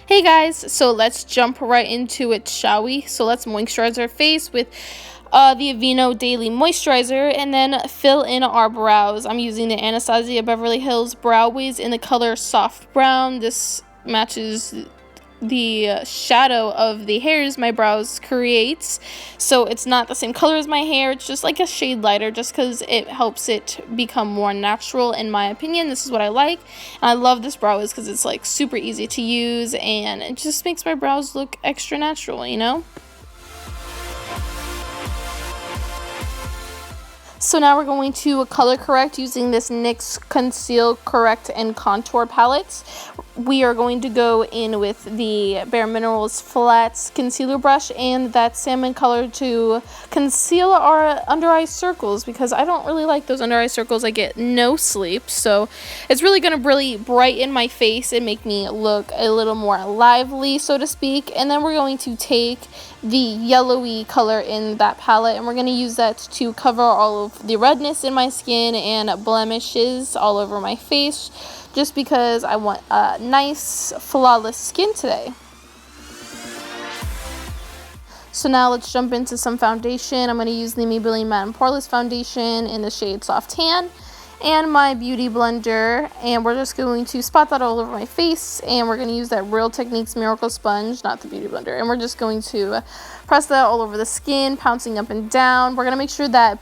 Hey guys, so let's jump right into it, shall we? So let's moisturize our face with the Aveeno Daily Moisturizer and then fill in our brows. I'm using the Anastasia Beverly Hills Brow Wiz in the color Soft Brown. This matches the shadow of the hairs my brows creates, so it's not the same color as my hair. It's just like a shade lighter, just because it helps it become more natural, in my opinion. This is what I like, and I love this brow wiz because it's like super easy to use and it just makes my brows look extra natural, you know. So now we're going to color correct using this NYX Conceal, Correct, and Contour palettes. We are going to go in with the Bare Minerals Flats Concealer Brush and that salmon color to conceal our under eye circles, because I don't really like those under eye circles. I get no sleep, so it's really going to really brighten my face and make me look a little more lively, so to speak. And then we're going to take the yellowy color in that palette and we're going to use that to cover all of the redness in my skin and blemishes all over my face, just because I want a nice flawless skin today. So now let's jump into some foundation. I'm going to use the Maybelline Matte and Poreless foundation in the shade Soft Tan and my beauty blender, and we're just going to spot that all over my face, and we're going to use that Real Techniques Miracle Sponge, not the beauty blender, and we're just going to press that all over the skin, pouncing up and down. We're going to make sure that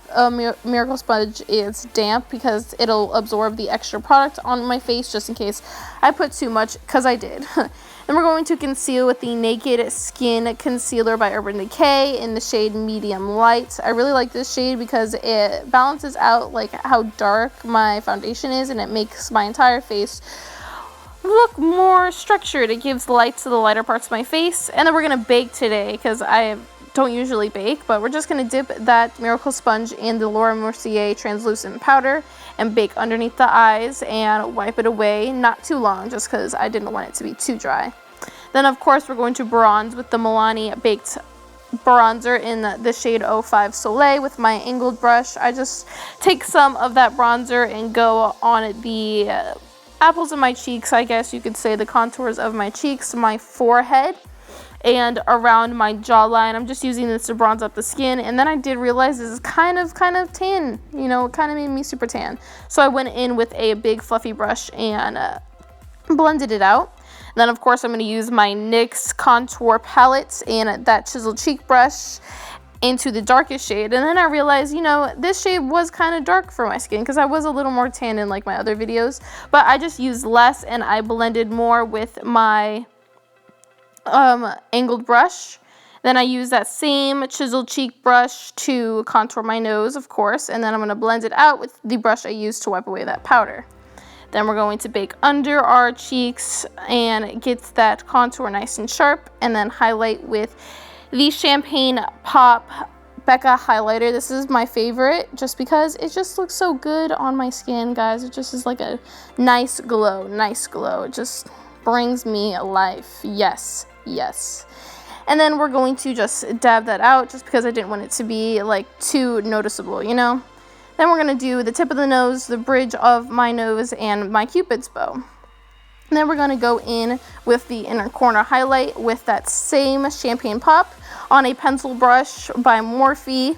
Miracle Sponge is damp because it'll absorb the extra product on my face, just in case I put too much, because I did. Then we're going to conceal with the Naked Skin Concealer by Urban Decay in the shade Medium Light. I really like this shade because it balances out like how dark my foundation is, and it makes my entire face look more structured. It gives light to the lighter parts of my face. And then we're going to bake today because I don't usually bake, but we're just going to dip that Miracle Sponge in the Laura Mercier translucent powder and bake underneath the eyes and wipe it away. Not too long, just because I didn't want it to be too dry. Then of course we're going to bronze with the Milani Baked bronzer in the shade 05 Soleil with my angled brush. I just take some of that bronzer and go on the apples of my cheeks, I guess you could say, the contours of my cheeks, my forehead, and around my jawline. I'm just using this to bronze up the skin, and then I did realize this is kind of tan, you know, it kind of made me super tan. So I went in with a big fluffy brush and blended it out. Then of course I'm going to use my NYX contour palette and that chiseled cheek brush into the darkest shade. And then I realized, you know, this shade was kind of dark for my skin because I was a little more tan in like my other videos, but I just used less and I blended more with my angled brush. Then I use that same chiseled cheek brush to contour my nose, of course, and then I'm going to blend it out with the brush I used to wipe away that powder. Then we're going to bake under our cheeks and get that contour nice and sharp, and then highlight with the Champagne Pop Becca highlighter. This is my favorite just because it just looks so good on my skin, guys. It just is like a nice glow, It just brings me life. Yes. And then we're going to just dab that out just because I didn't want it to be like too noticeable, you know. Then we're going to do the tip of the nose, the bridge of my nose, and my Cupid's bow. And then we're going to go in with the inner corner highlight with that same Champagne Pop on a pencil brush by Morphe.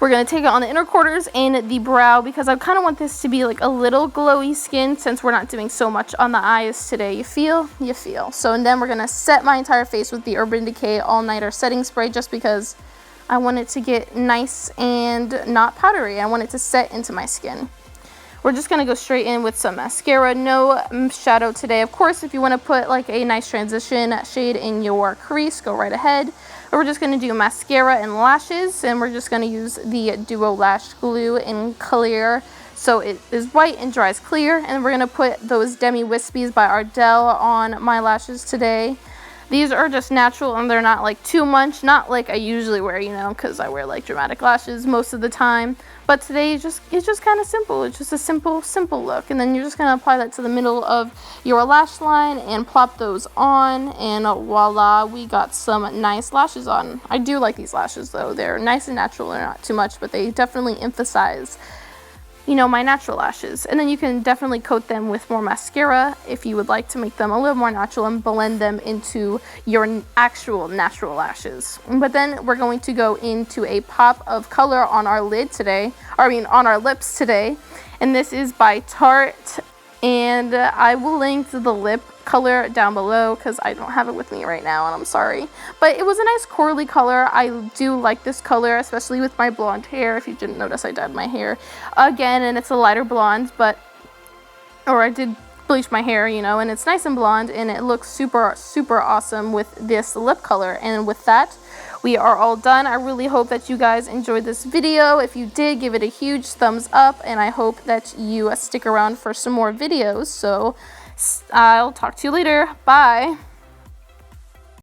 We're going to take it on the inner corners and the brow because I kind of want this to be like a little glowy skin since we're not doing so much on the eyes today. You feel? You feel. So, and then we're going to set my entire face with the Urban Decay All Nighter Setting Spray just because I want it to get nice and not powdery. I want it to set into my skin. We're just going to go straight in with some mascara. No shadow today. Of course, if you want to put like a nice transition shade in your crease, go right ahead. But we're just going to do mascara and lashes, and we're just going to use the Duo Lash Glue in clear so it is white and dries clear. And we're going to put those Demi Wispies by Ardell on my lashes today. These are just natural and they're not like too much, not like I usually wear, you know, because I wear like dramatic lashes most of the time. But today it's just kind of simple. It's just a simple look. And then you're just going to apply that to the middle of your lash line and plop those on, and voila, we got some nice lashes on. I do like these lashes though. They're nice and natural. They're not too much, but they definitely emphasize, you know, my natural lashes. And then you can definitely coat them with more mascara if you would like to make them a little more natural and blend them into your actual natural lashes. But then we're going to go into a pop of color on our lid today, or I mean on our lips today. And this is by Tarte, and I will link the lip color down below because I don't have it with me right now and I'm sorry. But it was a nice corally color. I do like this color, especially with my blonde hair. If you didn't notice, I dyed my hair again, and it's a lighter blonde, or I did bleach my hair, you know, and it's nice and blonde, and it looks super, super awesome with this lip color. And with that, we are all done. I really hope that you guys enjoyed this video. If you did, give it a huge thumbs up, and I hope that you stick around for some more videos. So I'll talk to you later. Bye.